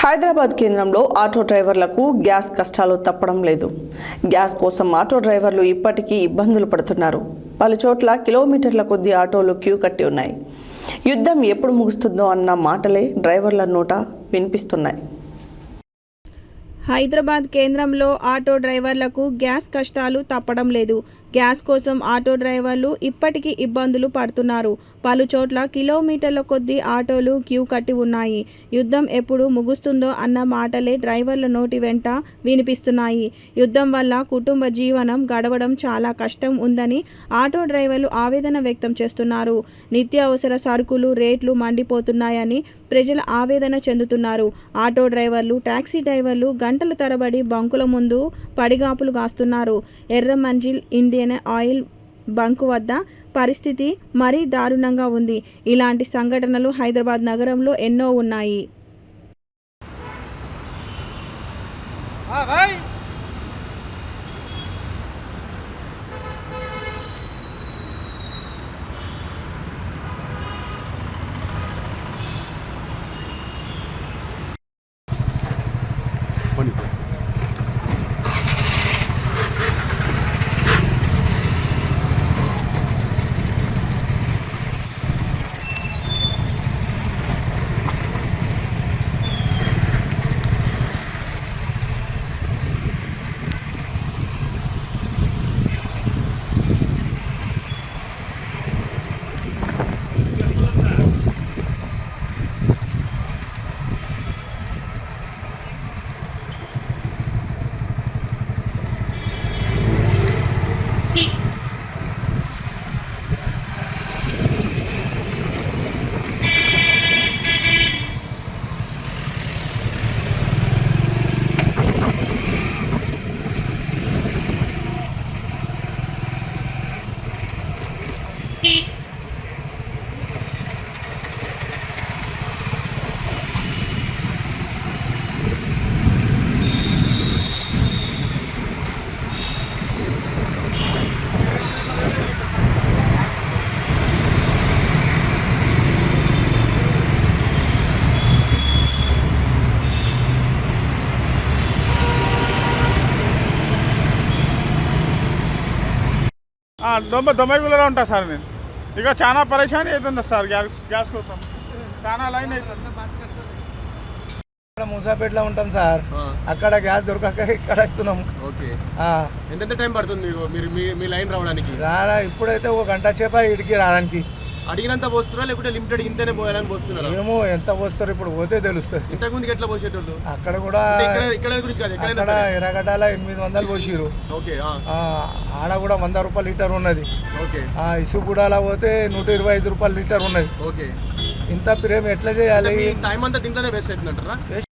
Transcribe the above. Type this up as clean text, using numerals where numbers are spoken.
హైదరాబాద్ కేంద్రంలో ఆటో డ్రైవర్లకు గ్యాస్ కష్టాలు తప్పడం లేదు. గ్యాస్ కోసం ఆటో డ్రైవర్లు ఇప్పటికీ ఇబ్బందులు పడుతున్నారు. పలు చోట్ల కిలోమీటర్ల కొద్దీ ఆటోలు క్యూ కట్టి ఉన్నాయి. యుద్ధం ఎప్పుడు ముగుస్తుందో అన్న మాటలే డ్రైవర్ల నోట వినిపిస్తున్నాయి. హైదరాబాద్ కేంద్రంలో ఆటో డ్రైవర్లకు గ్యాస్ కష్టాలు తప్పడం లేదు. గ్యాస్ కోసం ఆటో డ్రైవర్లు ఇప్పటికీ ఇబ్బందులు పడుతున్నారు. పలు చోట్ల కిలోమీటర్ల కొద్దీ ఆటోలు క్యూ కట్టి ఉన్నాయి. యుద్ధం ఎప్పుడు ముగుస్తుందో అన్న మాటలే డ్రైవర్ల నోటి వెంట వినిపిస్తున్నాయి. యుద్ధం వల్ల కుటుంబ జీవనం గడవడం చాలా కష్టం ఉందని ఆటో డ్రైవర్లు ఆవేదన వ్యక్తం చేస్తున్నారు. నిత్యావసర సరుకులు రేట్లు మండిపోతున్నాయని ప్రజలు ఆవేదన చెందుతున్నారు. ఆటో డ్రైవర్లు, టాక్సీ డ్రైవర్లు గంటల తరబడి బంకుల ముందు పడిగాపులు కాస్తున్నారు. ఎర్ర మంజిల్ ఇండియన్ ఆయిల్ బంకు వద్ద పరిస్థితి మరీ దారుణంగా ఉంది. ఇలాంటి సంఘటనలు హైదరాబాద్ నగరంలో ఎన్నో ఉన్నాయి. దొంబైగులలో ఉంటా సార్ నేను. ఇక చాలా పరేషానీ అవుతుంది సార్ గ్యాస్ కోసం. చాలా లైన్ అవుతుంది. మూసాపేటలో ఉంటాం సార్. అక్కడ గ్యాస్ దొరకక ఇక్కడ వస్తున్నాం. ఓకే, ఎంత టైం పడుతుంది మీ లైన్ రావడానికి? ఇప్పుడైతే ఒక గంట చేప ఇడికి రావడానికి. అడిగినంత పోస్తున్నా లేకుంటే లిమిటెడ్ ఇంతనే పోయాలని పోస్తున్నారు? ఏమో ఎంత పోస్తారు ఇప్పుడు పోతే తెలుస్తుంది. ఇంతకు ముందుకు ఎట్లా పోసేటోళ్ళు? అక్కడ కూడా ఇక్కడ గురించి కాదు, అక్కడ ఎర్రగడ్డల 800 పోసిరు. ఓకే, ఆడ కూడా 100 రూపాయలు లీటర్ ఉన్నది. ఓకే, ఇసుగూడలో పోతే 125 రూపాయలు లీటర్ ఉన్నది. ఓకే, ఇంత ప్రేమ ఎట్లా చేయాలి? టైం అంతా దీంట్లోనే వేస్ట్ అవుతుందంటారా?